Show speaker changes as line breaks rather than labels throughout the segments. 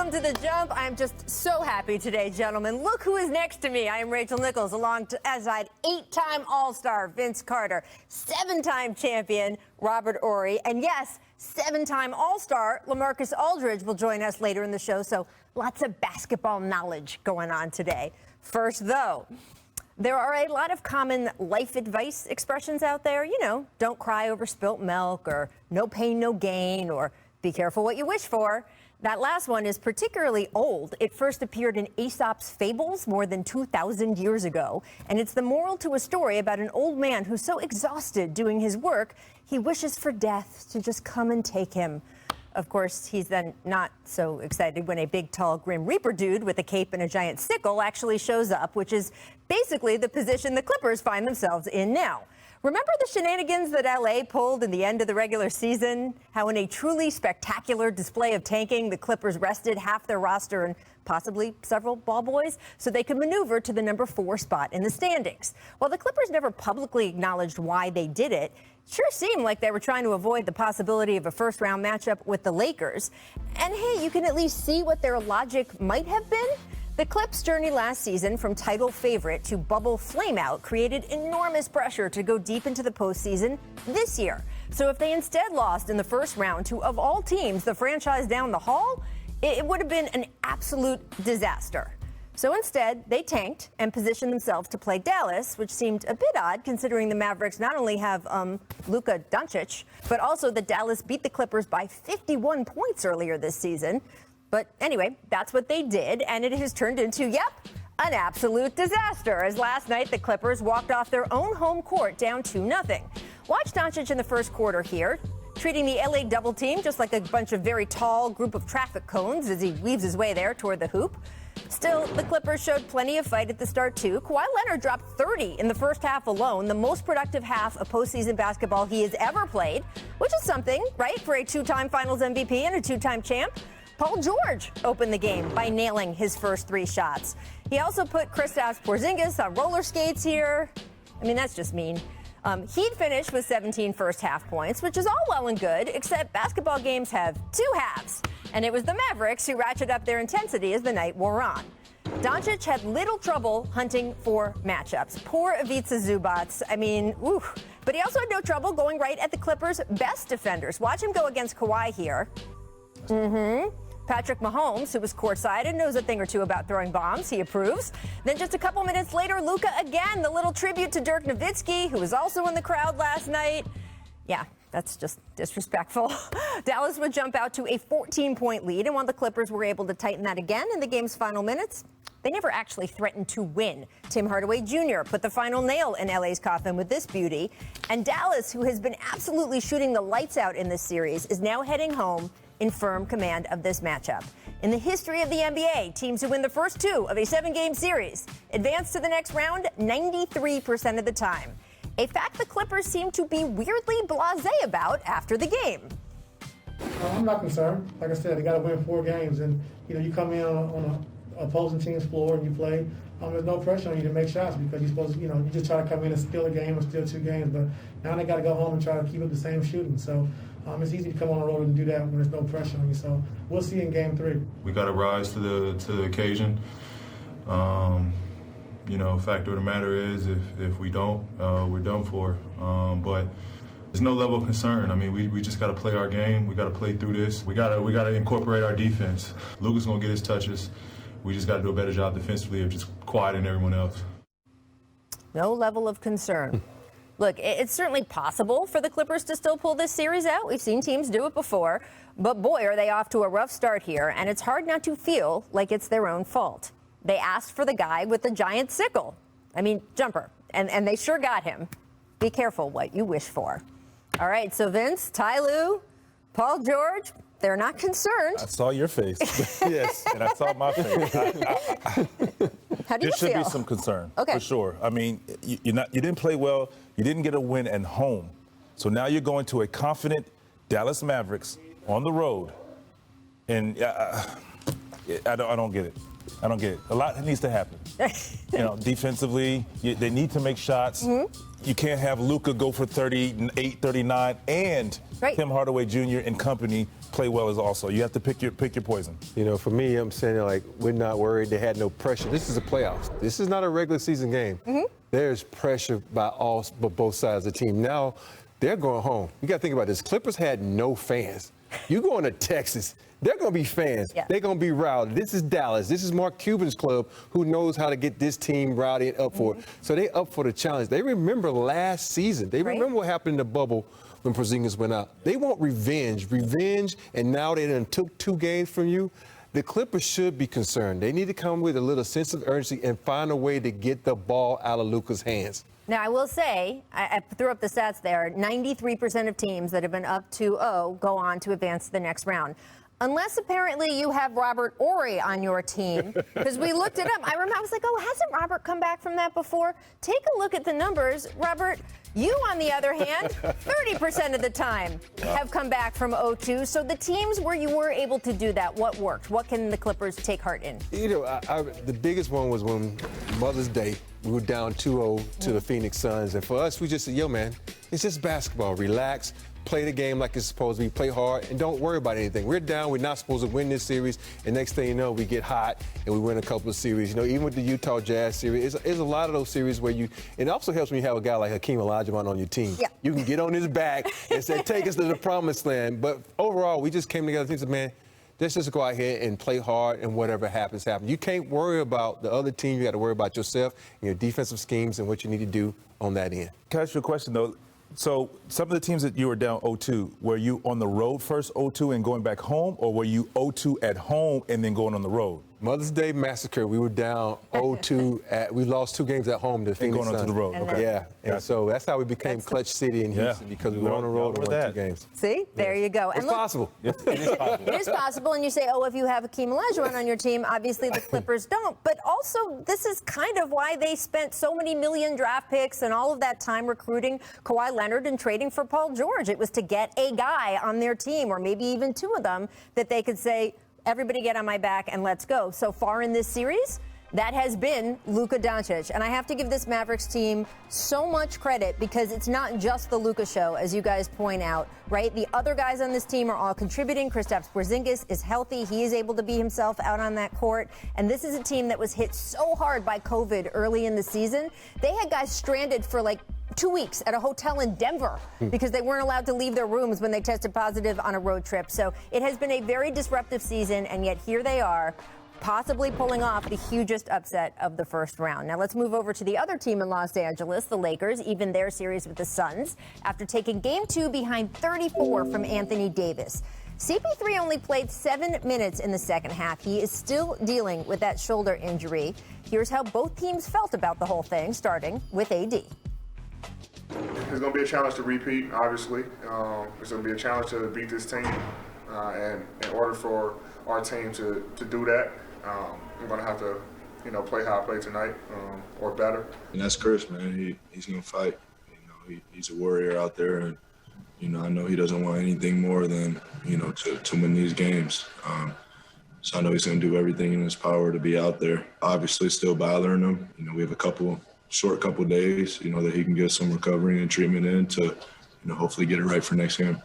welcome to The Jump. I'm just so happy today, gentlemen. Look who is next to me. I am Rachel Nichols, alongside 8-time All-Star Vince Carter, 7-time champion Robert Horry, and yes, 7-time All-Star LaMarcus Aldridge will join us later in the show, so lots of basketball knowledge going on today. First, though, there are a lot of common life advice expressions out there. You know, don't cry over spilt milk, or no pain, no gain, or be careful what you wish for. That last one is particularly old. It first appeared in Aesop's Fables more than 2,000 years ago. And it's the moral to a story about an old man who's so exhausted doing his work, he wishes for death to just come and take him. Of course, he's then not so excited when a big, tall, grim Reaper dude with a cape and a giant sickle actually shows up, which is basically the position the Clippers find themselves in now. Remember the shenanigans that LA pulled in the end of the regular season? How in a truly spectacular display of tanking, the Clippers rested half their roster and possibly several ball boys so they could maneuver to the number 4 spot in the standings. While the Clippers never publicly acknowledged why they did it, sure seemed like they were trying to avoid the possibility of a first-round matchup with the Lakers. And hey, you can at least see what their logic might have been. The Clips' journey last season from title favorite to bubble flameout created enormous pressure to go deep into the postseason this year. So if they instead lost in the first round to, of all teams, the franchise down the hall, it would have been an absolute disaster. So instead, they tanked and positioned themselves to play Dallas, which seemed a bit odd considering the Mavericks not only have Luka Doncic, but also that Dallas beat the Clippers by 51 points earlier this season. But anyway, that's what they did, and it has turned into, an absolute disaster, as last night the Clippers walked off their own home court down 2-0. Watch Doncic in the first quarter here, treating the LA double team just like a bunch of very tall group of traffic cones as he weaves his way there toward the hoop. Still, the Clippers showed plenty of fight at the start, too. Kawhi Leonard dropped 30 in the first half alone, the most productive half of postseason basketball he has ever played, which is something, right, for a 2-time Finals MVP and a 2-time champ. Paul George opened the game by nailing his first 3 shots. He also put Kristaps Porzingis on roller skates here. I mean, that's just mean. He'd finished with 17 first-half points, which is all well and good, except basketball games have 2 halves. And it was the Mavericks who ratcheted up their intensity as the night wore on. Doncic had little trouble hunting for matchups. Poor Ivica Zubac. I mean, But he also had no trouble going right at the Clippers' best defenders. Watch him go against Kawhi here. Patrick Mahomes, who was courtside and knows a thing or two about throwing bombs, he approves. Then just a couple minutes later, Luka again, the little tribute to Dirk Nowitzki, who was also in the crowd last night. Yeah, that's just disrespectful. Dallas would jump out to a 14-point lead, and while the Clippers were able to tighten that again in the game's final minutes, they never actually threatened to win. Tim Hardaway Jr. put the final nail in LA's coffin with this beauty. And Dallas, who has been absolutely shooting the lights out in this series, is now heading home in firm command of this matchup. In the history of the NBA, teams who win the first 2 of a 7-game series advance to the next round 93% of the time. A fact the Clippers seem to be weirdly blasé about after the game.
I'm not concerned. Like I said, they got to win 4 games, and you come in on an opposing team's floor and you play. There's no pressure on you to make shots because you're supposed to, you just try to come in and steal a game or steal 2 games. But now they got to go home and try to keep up the same shooting. So it's easy to come on the road and do that when there's no pressure on you. So we'll see in Game 3.
We got to rise to the occasion. Fact of the matter is, if we don't, we're done for. But there's no level of concern. I mean, we just got to play our game. We got to play through this. We got to incorporate our defense. Luka's gonna get his touches. We just got to do a better job defensively of just quieting everyone else.
No level of concern. Look, it's certainly possible for the Clippers to still pull this series out. We've seen teams do it before. But boy, are they off to a rough start here. And it's hard not to feel like it's their own fault. They asked for the guy with the giant sickle. I mean, jumper. And they sure got him. Be careful what you wish for. All right, so Vince, Ty Lue, Paul George, they're not concerned.
I saw your face. Yes, and I saw my face.
How do you feel?
There should be some concern, for sure. I mean, you didn't play well. You didn't get a win at home. So now you're going to a confident Dallas Mavericks on the road. And I don't get it. I don't get it. A lot needs to happen. Defensively, they need to make shots. You can't have Luka go for 38, 39, and Tim Hardaway Jr. and company play well as also. You have to pick your poison.
For me, I'm saying, like, we're not worried. They had no pressure. This is a playoffs. This is not a regular season game. There's pressure by both sides of the team. Now, they're going home. You got to think about this. Clippers had no fans. You going to Texas, they're going to be fans. Yeah. They're going to be rowdy. This is Dallas. This is Mark Cuban's club, who knows how to get this team rowdy and up for it. So they up for the challenge. They remember last season. They remember what happened in the bubble when Porzingis went out. They want revenge, and now they done took 2 games from you. The Clippers should be concerned. They need to come with a little sense of urgency and find a way to get the ball out of Luka's hands.
Now, I will say, I threw up the stats there, 93% of teams that have been up 2-0 go on to advance to the next round. Unless apparently you have Robert Horry on your team, because we looked it up. I was like, oh, hasn't Robert come back from that before? Take a look at the numbers. Robert, you, on the other hand, 30% of the time have come back from 0-2. So the teams where you were able to do that, what worked? What can the Clippers take heart in?
The biggest one was when Mother's Day, we were down 2-0 to the Phoenix Suns. And for us, we just said, yo, man, it's just basketball. Relax. Play the game like it's supposed to be. Play hard and don't worry about anything. We're down. We're not supposed to win this series. And next thing you know, we get hot and we win a couple of series. Even with the Utah Jazz series, it's a lot of those series where it also helps when you have a guy like Hakeem Olajuwon on your team. Yeah. You can get on his back and say, take us to the promised land. But overall, we just came together and said, man, let's just go out here and play hard, and whatever happens, happens. You can't worry about the other team. You got to worry about yourself and your defensive schemes and what you need to do on that end.
Can I ask you a question, though? So some of the teams that you were down 0-2, were you on the road first 0-2 and going back home, or were you 0-2 at home and then going on the road?
Mother's Day Massacre, we were down 0-2. We lost 2 games at home to Phoenix Suns.
Going on to the road. Okay.
Yeah, and so that's how we became Clutch City in Houston, because we were on the road and won 2 games.
See, there you go.
It's possible.
It is possible.
It is possible, and you say, oh, if you have Hakeem Olajuwon on your team, obviously the Clippers don't. But also, this is kind of why they spent so many million draft picks and all of that time recruiting Kawhi Leonard and trading for Paul George. It was to get a guy on their team, or maybe even 2 of them, that they could say, everybody get on my back and let's go. So far in this series, that has been Luka Doncic. And I have to give this Mavericks team so much credit, because it's not just the Luka show, as you guys point out, right? The other guys on this team are all contributing. Kristaps Porzingis is healthy. He is able to be himself out on that court. And this is a team that was hit so hard by COVID early in the season. They had guys stranded for like 2 weeks at a hotel in Denver because they weren't allowed to leave their rooms when they tested positive on a road trip. So it has been a very disruptive season, and yet here they are, possibly pulling off the hugest upset of the first round. Now let's move over to the other team in Los Angeles, the Lakers, even their series with the Suns, after taking Game 2 behind 34 from Anthony Davis. CP3 only played 7 minutes in the second half. He is still dealing with that shoulder injury. Here's how both teams felt about the whole thing, starting with AD.
It's going to be a challenge to repeat, obviously. It's going to be a challenge to beat this team. And in order for our team to do that, I'm going to have to, play how I play tonight, or better.
And that's Chris, man. He's going to fight. He's a warrior out there. And, I know he doesn't want anything more than, to win these games. So I know he's going to do everything in his power to be out there. Obviously, still bothering him. We have a short couple days, that he can get some recovery and treatment in to, hopefully get it right for next game.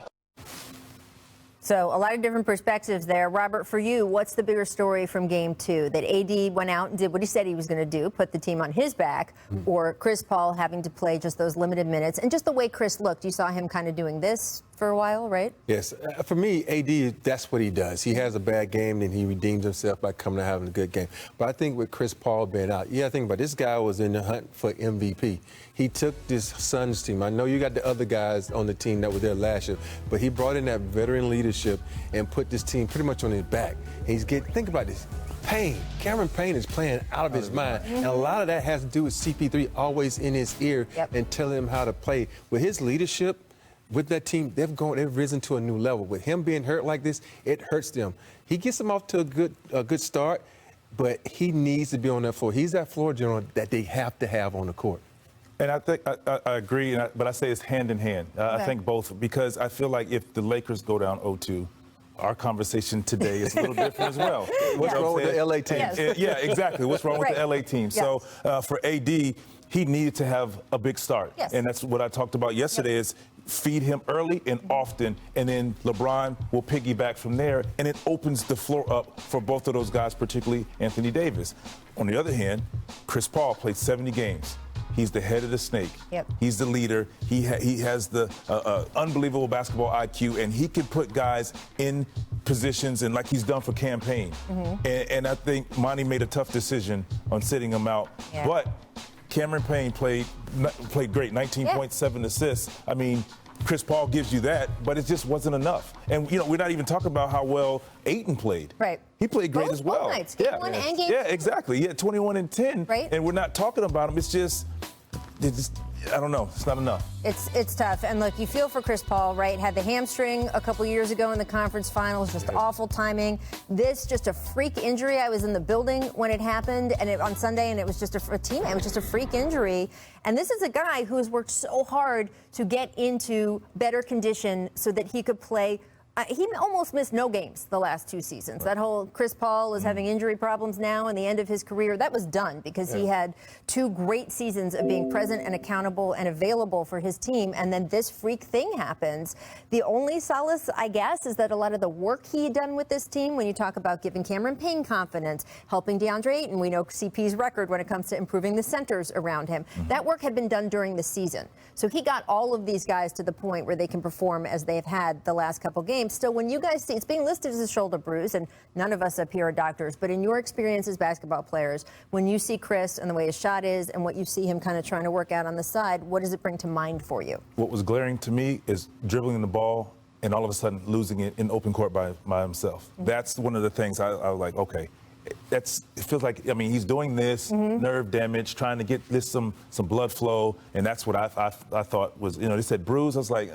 So a lot of different perspectives there. Robert, for you, what's the bigger story from Game 2? That AD went out and did what he said he was going to do, put the team on his back, or Chris Paul having to play just those limited minutes? And just the way Chris looked, you saw him kind of doing this for a while, right?
Yes. For me, AD, that's what he does. He has a bad game, and he redeems himself by coming and having a good game. But I think with Chris Paul being out, think about it, this guy was in the hunt for MVP. He took this Suns team. I know you got the other guys on the team that were there last year, but he brought in that veteran leadership and put this team pretty much on his back. And think about this. Cameron Payne is playing out of his mind. And a lot of that has to do with CP3 always in his ear and telling him how to play. With his leadership, with that team, they've risen to a new level. With him being hurt like this, it hurts them. He gets them off to a good start, but he needs to be on that floor. He's that floor general that they have to have on the court.
And I think I agree, but I say it's hand in hand. I think both, because I feel like if the Lakers go down 0-2, our conversation today is a little different as well.
What's wrong with the LA team?
Yes.
Yeah, exactly. What's wrong with the LA team?
Yes.
So for AD, he needed to have a big start.
Yes.
And that's what I talked about yesterday is feed him early and often, and then LeBron will piggyback from there, and it opens the floor up for both of those guys, particularly Anthony Davis. On the other hand, Chris Paul played 70 games. He's the head of the snake.
Yep.
He's the leader. He has the unbelievable basketball IQ, and he can put guys in positions and like he's done for campaign. And I think Monty made a tough decision on sitting him out.
Yeah.
But Cameron Payne played great, 19.7 assists. I mean, Chris Paul gives you that, but it just wasn't enough. And, you know, we're not even talking about how well Ayton played.
Right.
He played great as well.
Both nights, game one and game two.
Yeah, exactly. He had 21 and 10.
Right.
And we're not talking about him. It's just, I don't know. It's not enough.
It's tough. And look, you feel for Chris Paul, right? Had the hamstring a couple years ago in the conference finals, just awful timing. This just a freak injury. I was in the building when it happened on Sunday, and it was just a teammate. It was just a freak injury. And this is a guy who has worked so hard to get into better condition so that he could play. He almost missed no games the last 2 seasons. That whole Chris Paul is having injury problems now and the end of his career, that was done because he had 2 great seasons of being present and accountable and available for his team. And then this freak thing happens. The only solace, I guess, is that a lot of the work he had done with this team, when you talk about giving Cameron Payne confidence, helping DeAndre Ayton, we know CP's record when it comes to improving the centers around him. That work had been done during the season. So he got all of these guys to the point where they can perform as they've had the last couple games. Still, when you guys see it's being listed as a shoulder bruise, and none of us up here are doctors, but in your experience as basketball players, when you see Chris and the way his shot is and what you see him kind of trying to work out on the side, what does it bring to mind for you?
What was glaring to me is dribbling the ball and all of a sudden losing it in open court by himself. That's one of the things I was like, okay. It feels like, I mean, he's doing this, nerve damage, trying to get this some blood flow, and that's what I thought was, you know, they said bruise. I was like,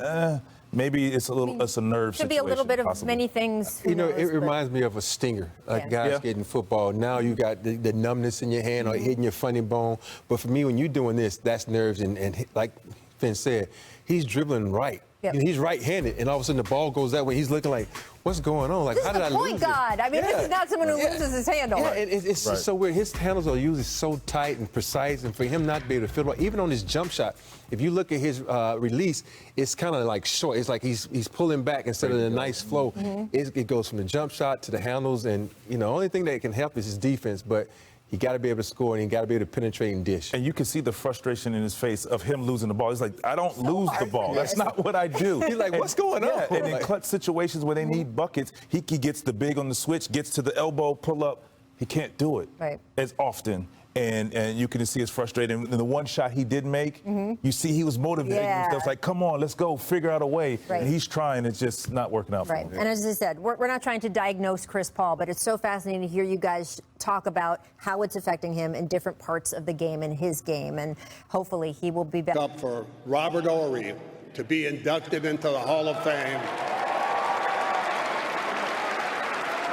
maybe it's a nerve situation.
Could be a little bit of
possibly.
many things.
You know, it reminds me of a stinger, like guys
Yeah.
getting football. Now you got the numbness in your hand or hitting your funny bone. But for me, when you're doing this, that's nerves. And like Finn said, he's dribbling right.
Yep.
He's right-handed, and all of a sudden the ball goes that way. He's looking like, what's going on? Like,
This
how
is
did I
the point
lose
guard. I mean, this is not someone who loses his handle.
Yeah, it's just so weird. His handles are usually so tight and precise, and for him not to be able to fill it, even on his jump shot, if you look at his release, it's kind of like short. It's like he's pulling back instead of the nice flow. It goes from the jump shot to the handles, and, you know, the only thing that can help is his defense, but you got to be able to score, and you got to be able to penetrate and dish.
And you can see the frustration in his face of him losing the ball. He's like, I don't lose the ball. That's not what I do.
He's like, what's going on?
Yeah, and in
Like-
clutch situations where they need buckets, he gets the big on the switch, gets to the elbow, pull up. He can't do it as often. And you can see it's frustrating. And the one shot he did make, you see he was motivated.
Yeah.
He was like, come on, let's go, figure out a way.
Right.
And he's trying. It's just not working out for him.
And as I said, we're not trying to diagnose Chris Paul, but it's so fascinating to hear you guys talk about how it's affecting him in different parts of the game and his game. And hopefully he will be back.
Up for Robert Horry to be inducted into the Hall of Fame.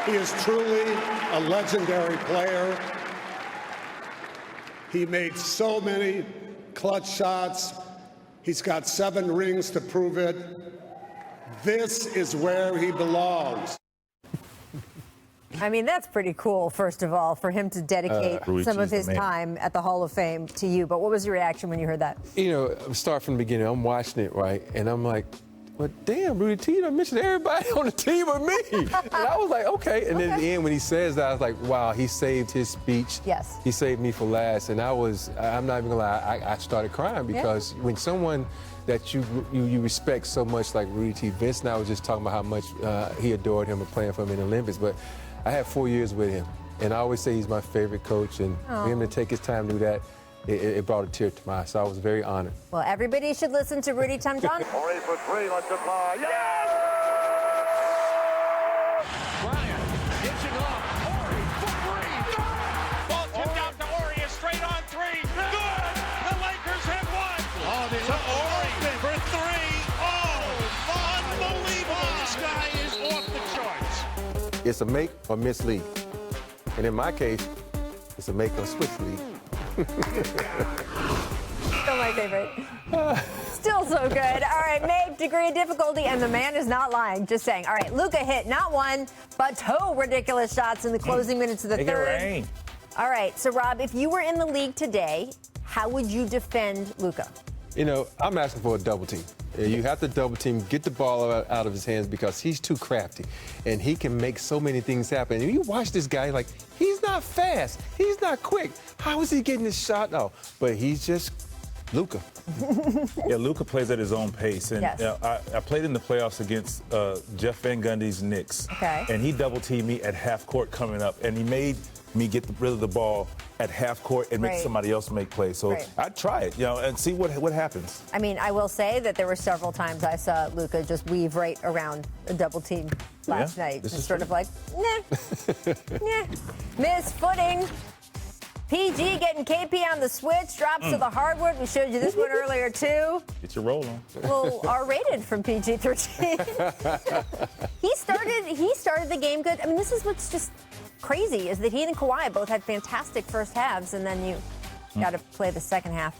He is truly a legendary player. He made so many clutch shots. He's got 7 rings to prove it. This is where he belongs.
I mean, that's pretty cool, first of all, for him to dedicate some of his time at the Hall of Fame to you. But what was your reaction when you heard that?
You know, start from the beginning. I'm watching it, right? And I'm like, well, damn, Rudy T, I mentioned everybody on the team with me. And I was like, okay. And then at the end, when he says that, I was like, wow, he saved his speech.
Yes.
He saved me for last. And I'm not even gonna lie, I started crying because when someone that you respect so much like Rudy T, Vince and I was just talking about how much he adored him and playing for him in the Olympics. But I had 4 years with him. And I always say he's my favorite coach. And for him to take his time to do that, it brought a tear to my eye, so I was very honored.
Well, everybody should listen to Rudy Tom John.
Horry for 3, let's it fly. Yes!
Bryant pitching off. Horry for 3. Ball tipped out to Horry. A straight on 3. Good! The Lakers have won. To Horry for 3. Oh, unbelievable. This guy is off the charts.
It's a make or miss league. And in my case, it's a make or switch league.
Still my favorite. Still so good. All right, Meg, degree of difficulty, and the man is not lying. Just saying. All right, Luka hit not one, but two ridiculous shots in the closing minutes of the third.
Rain.
All right, so Rob, if you were in the league today, how would you defend Luka?
You know, I'm asking for a double team. You have to double team, get the ball out of his hands because he's too crafty, and he can make so many things happen. And you watch this guy, like, he's not fast, he's not quick. How is he getting this shot? No, but he's just Luka.
Yeah, Luka plays at his own pace. And
Yes.
I played in the playoffs against Jeff Van Gundy's Knicks.
Okay.
And he double-teamed me at half court coming up, and he made me get rid of the ball at half court and make
Right.
somebody else make plays. So
Right.
I'd try it, and see what happens.
I mean, I will say that there were several times I saw Luka just weave right around a double team last night.
this
Just
is
sort
true.
of like, nah, nah. Miss footing. PG getting KP on the switch, drops to the hardwood. We showed you this one earlier, too.
Get your roll on.
A little R-rated from PG-13. He started the game good. I mean, this is what's just crazy, is that he and Kawhi both had fantastic first halves, and then you got to play the second half.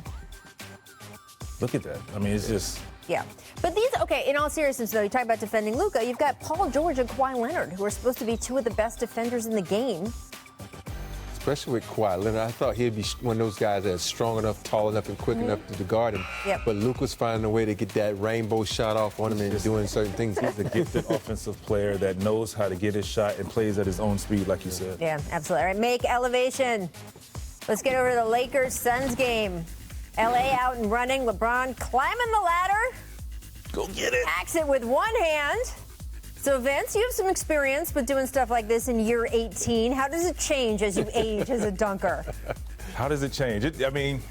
Look at that. I mean, it's just...
Yeah. But in all seriousness, though, you talk about defending Luka, you've got Paul George and Kawhi Leonard, who are supposed to be two of the best defenders in the game.
Especially with Kawhi Leonard, I thought he'd be one of those guys that's strong enough, tall enough, and quick enough to guard him.
Yep.
But Luke was finding a way to get that rainbow shot off on him and doing certain things.
He's a gifted offensive player that knows how to get his shot and plays at his own speed, like you said.
Yeah, absolutely. All right, make elevation. Let's get over to the Lakers-Suns game. LA out and running. LeBron climbing the ladder.
Go get it.
Hacks it with one hand. So, Vince, you have some experience with doing stuff like this in year 18. How does it change as you age as a dunker?
How does it change? I mean,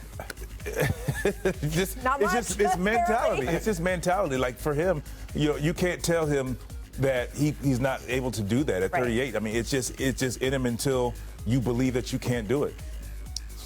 Not much.
it's mentality. It's just mentality. Like for him, you can't tell him that he's not able to do that at 38. I mean, it's just in him until you believe that you can't do it.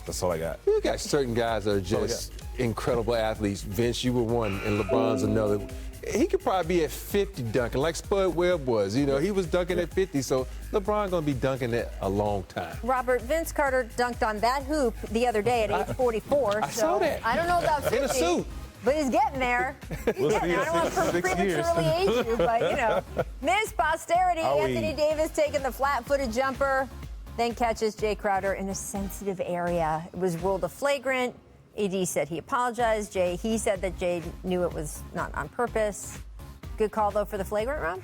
That's all I got.
You got certain guys that are just incredible athletes. Vince, you were one, and LeBron's another. He could probably be at 50 dunking, like Spud Webb was. He was dunking at 50, so LeBron going to be dunking at a long time.
Robert, Vince Carter dunked on that hoop the other day at age 44.
I saw that.
I don't know about 50.
In a suit.
But he's getting there. He's getting there. I don't want to prematurely age you, but, Miss Posterity, Anthony Davis taking the flat-footed jumper, then catches Jay Crowder in a sensitive area. It was ruled a flagrant. AD said he apologized. He said that Jay knew it was not on purpose. Good call, though, for the flagrant, Rob?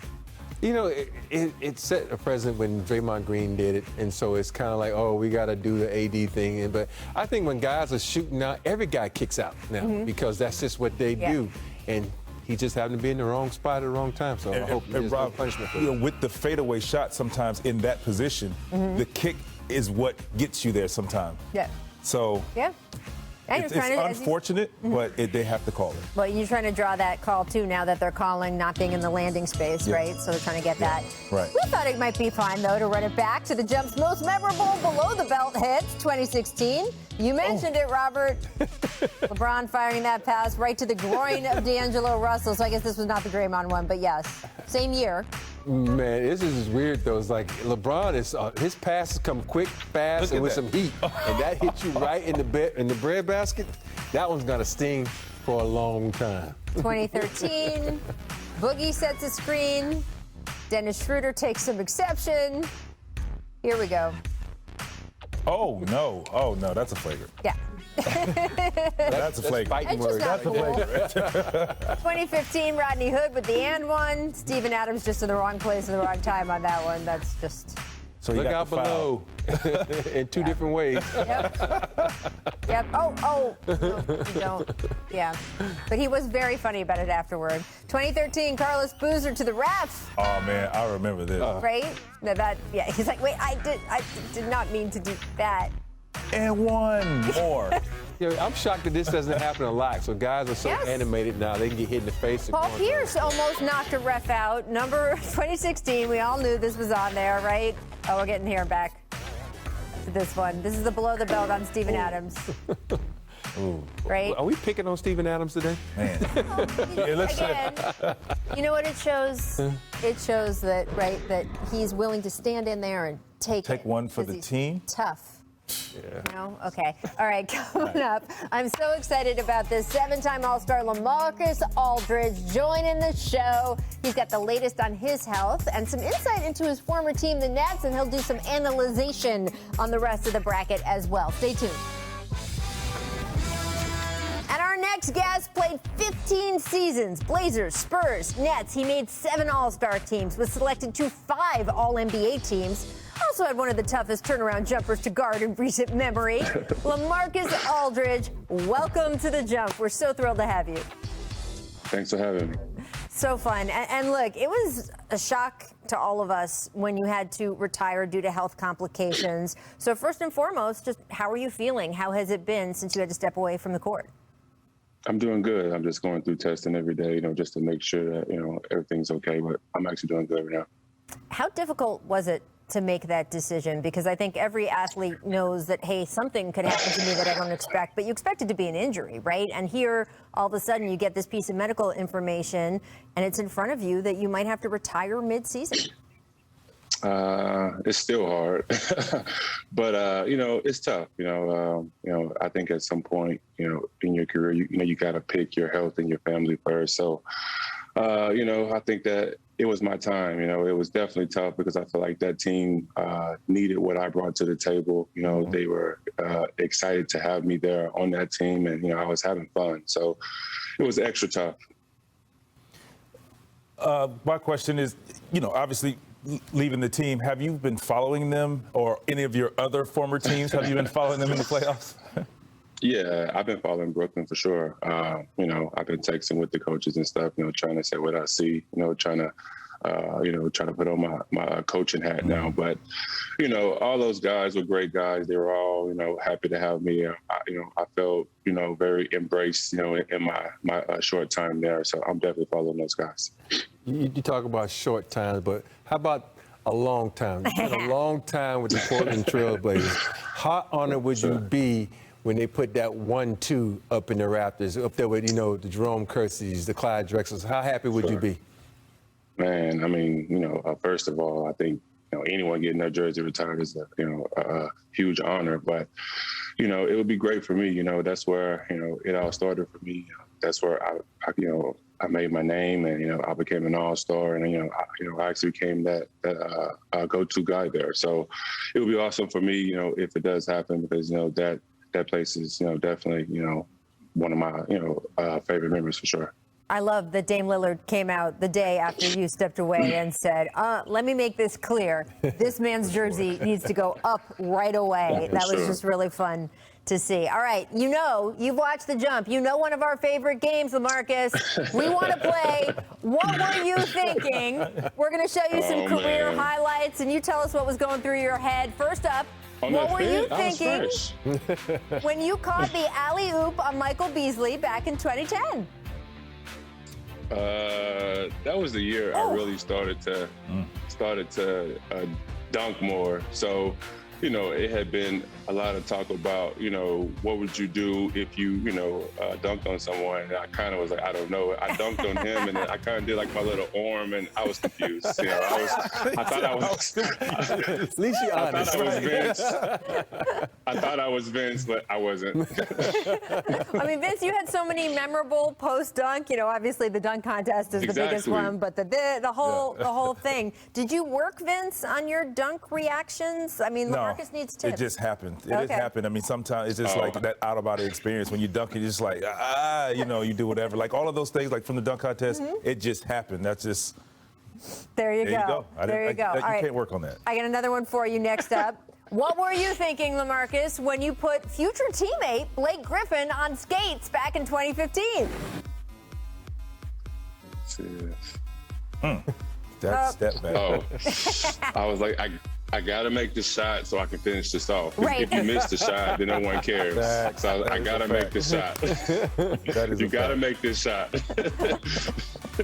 It set a precedent when Draymond Green did it, and so it's kind of like, oh, we got to do the AD thing. But I think when guys are shooting out, every guy kicks out now because that's just what they do. And he just happened to be in the wrong spot at the wrong time. So I hope there's no punishment for him.
With the fadeaway shot, sometimes in that position, the kick is what gets you there sometimes.
Yeah.
So
Yeah. And
it's unfortunate, but they have to call it.
Well, you're trying to draw that call, too, now that they're calling not being in the landing space, right? So they're trying to get that.
Right.
We thought it might be fine, though, to run it back to the Jump's most memorable below-the-belt hits, 2016. You mentioned it, Robert. LeBron firing that pass right to the groin of D'Angelo Russell. So I guess this was not the Draymond one, but yes. Same year.
Man, this is weird, though. It's like LeBron, his passes come quick, fast, and with some heat. And that hits you right in the bread basket. That one's going to sting for a long time.
2013, Boogie sets a screen. Dennis Schroeder takes some exception. Here we go.
Oh, no, that's a flagrant.
Yeah.
That's a flagrant.
It's just not
That's a flagrant.
2015, Rodney Hood with the and one. Steven Adams just in the wrong place at the wrong time on that one. That's just...
So
Look out below in two different ways.
Yep. Oh. No, you don't. Yeah. But he was very funny about it afterward. 2013, Carlos Boozer to the ref.
Oh, man, I remember this.
Right? No, he's like, wait, I did not mean to do that.
And one more.
I'm shocked that this doesn't happen a lot. So guys are so animated now, they can get hit in the face.
Paul Pierce almost knocked a ref out. Number 2016, we all knew this was on there, right? Oh, we're getting here back to this one. This is the below the belt on Steven Adams.
Ooh.
Right?
Are we picking on Steven Adams today?
Man.
Again, you know what it shows? It shows that, right, that he's willing to stand in there and take
one for the team.
Tough. No? Okay. All right, coming up, I'm so excited about this. 7-time All-Star LaMarcus Aldridge joining the show. He's got the latest on his health and some insight into his former team, the Nets, and he'll do some analyzation on the rest of the bracket as well. Stay tuned. And our next guest played 15 seasons. Blazers, Spurs, Nets. He made 7 All-Star teams, was selected to 5 All-NBA teams. Also had one of the toughest turnaround jumpers to guard in recent memory. LaMarcus Aldridge, welcome to The Jump. We're so thrilled to have you.
Thanks for having me.
So fun. And look, it was a shock to all of us when you had to retire due to health complications. So first and foremost, just how are you feeling? How has it been since you had to step away from the court?
I'm doing good. I'm just going through testing every day, just to make sure that, everything's okay. But I'm actually doing good right now.
How difficult was it to make that decision? Because I think every athlete knows that, hey, something could happen to me that I don't expect, but you expect it to be an injury, right? And here, all of a sudden, you get this piece of medical information, and it's in front of you that you might have to retire mid-season.
It's still hard, but it's tough. I think at some point, in your career, you got to pick your health and your family first. So, I think that it was my time. It was definitely tough because I feel like that team needed what I brought to the table. They were excited to have me there on that team, and I was having fun. So, it was extra tough.
My question is, obviously, leaving the team, have you been following them or any of your other former teams? Have you been following them in the playoffs?
Yeah, I've been following Brooklyn for sure. I've been texting with the coaches and stuff, trying to say what I see, trying to put on my coaching hat now. But, all those guys were great guys. They were all, happy to have me. I felt, very embraced, in my short time there. So I'm definitely following those guys.
You talk about short times, but how about a long time? You spent a long time with the Portland Trailblazers. How honored would you be when they put that 1-2 up in the Raptors, up there with, the Jerome Kerseys, the Clyde Drexlers? How happy would you be?
Man, I mean, first of all, I think, anyone getting their jersey retired is a huge honor. But, it would be great for me. That's where, it all started for me. That's where I made my name, and I became an all-star, and I actually became that go-to guy there. So it would be awesome for me, if it does happen, because that place is definitely one of my favorite memories for sure.
I love that Dame Lillard came out the day after you stepped away and said, let me make this clear. This man's jersey needs to go up right away. That was just really fun to see. All right, you've watched The Jump. One of our favorite games, LaMarcus. We want to play What Were You Thinking? We're going to show you some career highlights, and you tell us what was going through your head. First up, what were you thinking when you caught the alley-oop on Michael Beasley back in 2010?
That was the year I really started to dunk more. So, it had been a lot of talk about, what would you do if you, dunked on someone? And I kind of was like, I don't know. I dunked on him, and then I kind of did like my little arm, and I was confused. I thought I was.
At least you're honest.
I thought I was Vince, but I wasn't.
I mean, Vince, you had so many memorable post-dunk. Obviously the dunk contest is the biggest one, but the whole thing. Did you work, Vince, on your dunk reactions? I mean, LaMarcus needs tips.
It just happened. It happened. I mean, sometimes it's just like that out-of-body experience. When you dunk, it's just like, you do whatever. Like all of those things, like from the dunk contest, it just happened. That's just.
There you go. There you go. All right.
You can't work on that.
I got another one for you next up. What were you thinking, LaMarcus, when you put future teammate Blake Griffin on skates back in 2015?
That's that bad.
I was like, I got to make the shot so I can finish this off.
Right.
If you miss the shot, then no one cares. So I got to make the shot. You got to make this shot.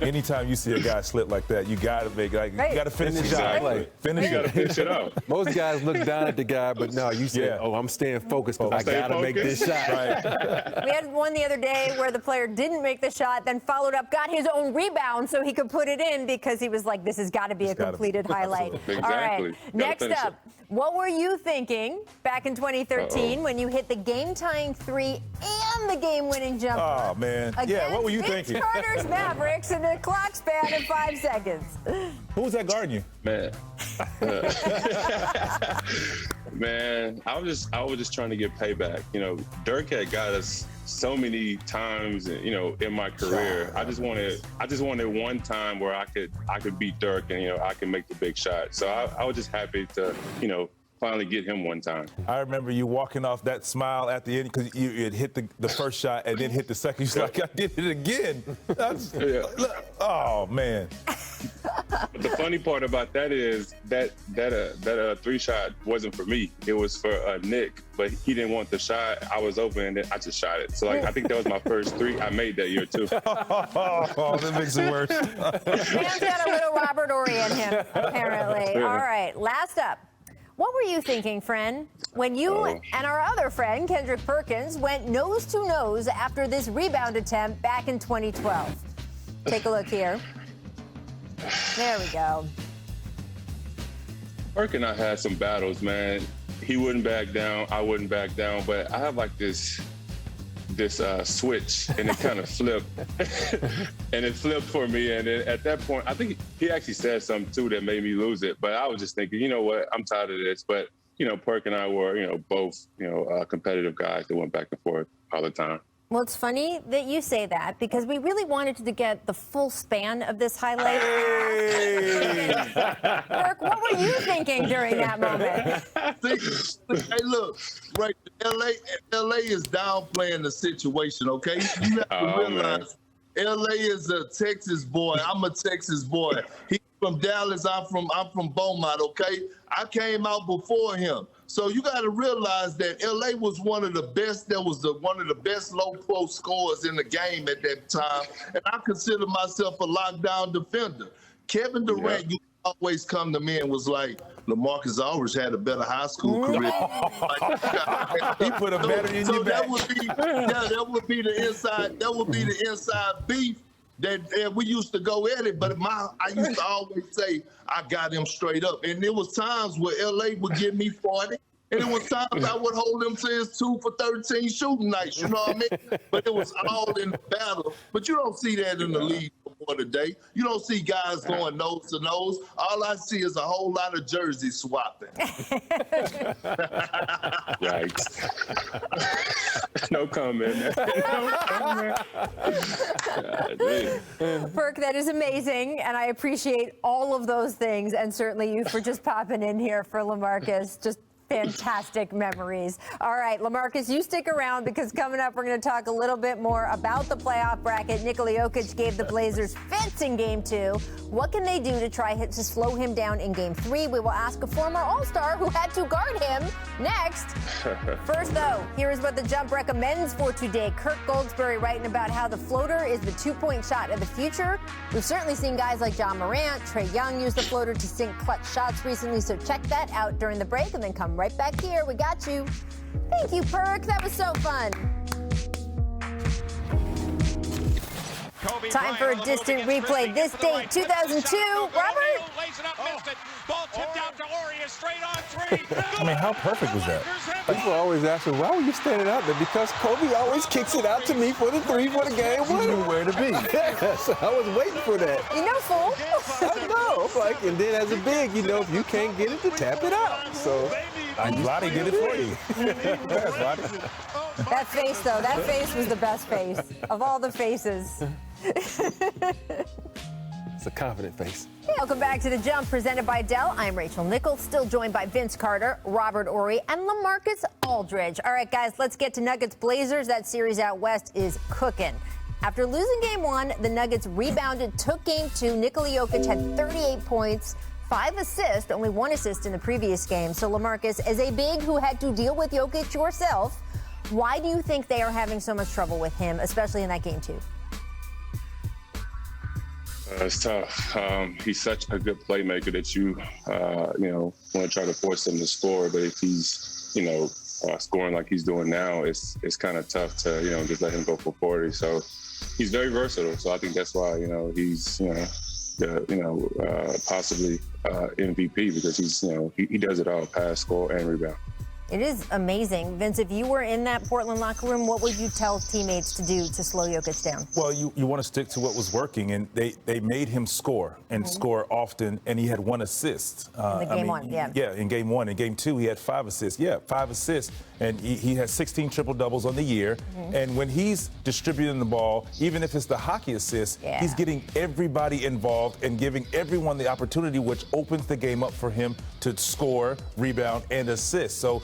Anytime you see a guy slip like that, you got to you got to finish the shot.
Finish it. Finish it up.
Most guys look down at the guy, but no, you say, I'm staying focused because I got to make this shot.
Right.
We had one the other day where the player didn't make the shot, then followed up, got his own rebound so he could put it in because he was like, this has got to be a completed highlight.
Exactly.
All right. Next up, What were you thinking back in 2013 when you hit the game-tying 3 and the game-winning jumper?
Oh, man. Yeah, what were you thinking?
Vince Carter's Mavericks in a clock span of 5 seconds.
Who was that guarding you?
Man. Man, I was just trying to get payback. You know, Dirk had got us so many times, you know, in my career. I just wanted one time where I could beat Dirk and, you know, I could make the big shot. So I was just happy to, you know, finally get him one time.
I remember you walking off that smile at the end because you had hit the first shot and then hit the second. You're like, I did it again. Oh, man.
The funny part about that is that 3-shot wasn't for me. It was for Nick, but he didn't want the shot. I was open and I just shot it. So like, I think that was my first 3 I made that year too.
Oh, that makes it worse.
Sam's got a little Robert Horry in him, apparently. All right, last up. What were you thinking, friend, when you and our other friend, Kendrick Perkins, went nose to nose after this rebound attempt back in 2012? Take a look here. There we go.
Perk and I had some battles, man. He wouldn't back down, I wouldn't back down, but I have like this switch, and it kind of flipped. And it flipped for me, and then at that point, I think he actually said something too that made me lose it, but I was just thinking, you know what, I'm tired of this. But, you know, Perk and I were, you know, both, you know, competitive guys that went back and forth all the time.
Well, it's funny that you say that because we really wanted to get the full span of this highlight. Hey. Kirk, what were you thinking during that moment?
Hey, look, right, LA is downplaying the situation, okay? You have to realize LA is a Texas boy. I'm a Texas boy. He's from Dallas. I'm from Beaumont, okay? I came out before him. So you got to realize that LA was one of the best. That was one of the best low post scorers in the game at that time. And I consider myself a lockdown defender. Kevin Durant used to always come to me and was like, LaMarcus Aldridge had a better high school career.
He put a better in your back.
That would be the inside. That would be the inside beef. That we used to go at it, but I used to always say I got him straight up. And there was times where LA would give me 40, and there was times I would hold him to his 2 for 13 shooting nights. You know what I mean? But it was all in the battle. But you don't see that in the league more today. You don't see guys going nose to nose. All I see is a whole lot of jersey swapping.
Yikes. No comment. No comment.
Perk, that is amazing, and I appreciate all of those things, and certainly you for just popping in here for LaMarcus. Just fantastic memories. All right, LaMarcus, you stick around because coming up, we're going to talk a little bit more about the playoff bracket. Nikola Jokic gave the Blazers fits in Game 2. What can they do to try to slow him down in Game 3? We will ask a former All-Star who had to guard him next. First, though, here is what the Jump recommends for today. Kirk Goldsberry writing about how the floater is the two-point shot of the future. We've certainly seen guys like John Morant, Trae Young use the floater to sink clutch shots recently, so check that out during the break and then come right back here. We got you. Thank you, Perk. That was so fun. Time for a distant replay. This date, 2002. Robert?
Ball tipped out to Ori, straight on 3.
I mean, how perfect was that?
People always ask me, why were you standing out there? Because Kobe always kicks it out to me for the 3 for the game winner.
You knew where to be.
So I was waiting for that.
You know, fool.
I know. Like, and then as a big, you know, if you can't get it, to tap it out. So
Lottie did it for you. Yes, Lottie.
That face, though, that face was the best face of all the faces.
It's a confident face.
Welcome back to The Jump, presented by Dell. I'm Rachel Nichols, still joined by Vince Carter, Robert Horry, and LaMarcus Aldridge. All right, guys, let's get to Nuggets Blazers. That series out west is cooking. After losing Game 1, the Nuggets rebounded, took Game 2. Nikola Jokic had 38 points, 5 assists, only 1 assist in the previous game. So, LaMarcus, as a big who had to deal with Jokic yourself, why do you think they are having so much trouble with him, especially in that Game 2?
It's tough. He's such a good playmaker that you want to try to force him to score. But if he's, scoring like he's doing now, it's kind of tough to, just let him go for 40. So he's very versatile. So I think that's why, he's possibly MVP because he's, he does it all: pass, score, and rebound.
It is amazing. Vince, if you were in that Portland locker room, what would you tell teammates to do to slow Jokic down?
Well, you want to stick to what was working, and they made him score and score often, and he had 1 assist.
In game one, yeah.
Yeah, in game 1. In game 2, he had 5 assists. Yeah, 5 assists, and he had 16 triple-doubles on the year. And when he's distributing the ball, even if it's the hockey assist, he's getting everybody involved and giving everyone the opportunity, which opens the game up for him to score, rebound, and assist. So,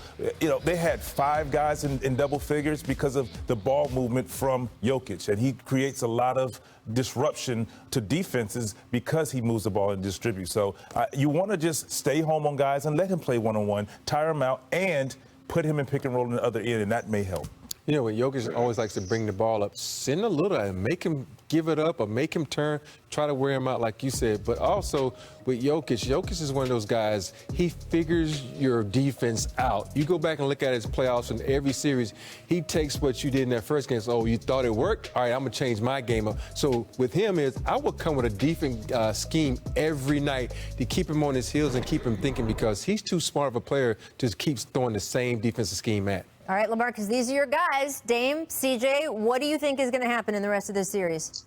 they had 5 guys in double figures because of the ball movement from Jokic, and he creates a lot of disruption to defenses because he moves the ball and distributes. So you want to just stay home on guys and let him play one-on-one, tire him out, and put him in pick and roll on the other end, and that may help.
When Jokic always likes to bring the ball up, send a little and make him give it up or make him turn, try to wear him out like you said. But also with Jokic is one of those guys, he figures your defense out. You go back and look at his playoffs in every series, he takes what you did in that first game. So, you thought it worked? All right, I'm going to change my game up. So with him I would come with a defense scheme every night to keep him on his heels and keep him thinking because he's too smart of a player to keep throwing the same defensive scheme at.
All right, LaMarcus, these are your guys. Dame, CJ, what do you think is going to happen in the rest of this series?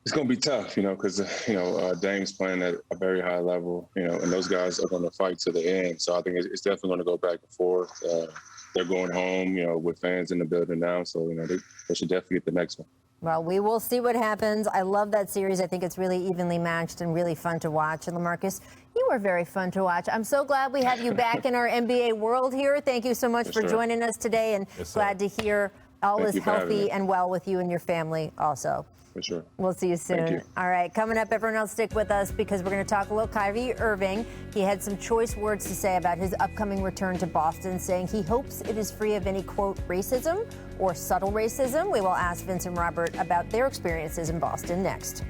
It's going to be tough, because, Dame's playing at a very high level, and those guys are going to fight to the end. So I think it's definitely going to go back and forth. They're going home, with fans in the building now. So, they should definitely get the next one.
Well, we will see what happens. I love that series. I think it's really evenly matched and really fun to watch. And LaMarcus, you were very fun to watch. I'm so glad we have you back in our NBA world here. Thank you so much for joining us today, and glad to hear all is healthy and well with you and your family also.
For sure.
We'll see you soon. All right, coming up, everyone else stick with us because we're going to talk a little Kyrie Irving. He had some choice words to say about his upcoming return to Boston, saying he hopes it is free of any, quote, racism or subtle racism. We will ask Vince and Robert about their experiences in Boston next.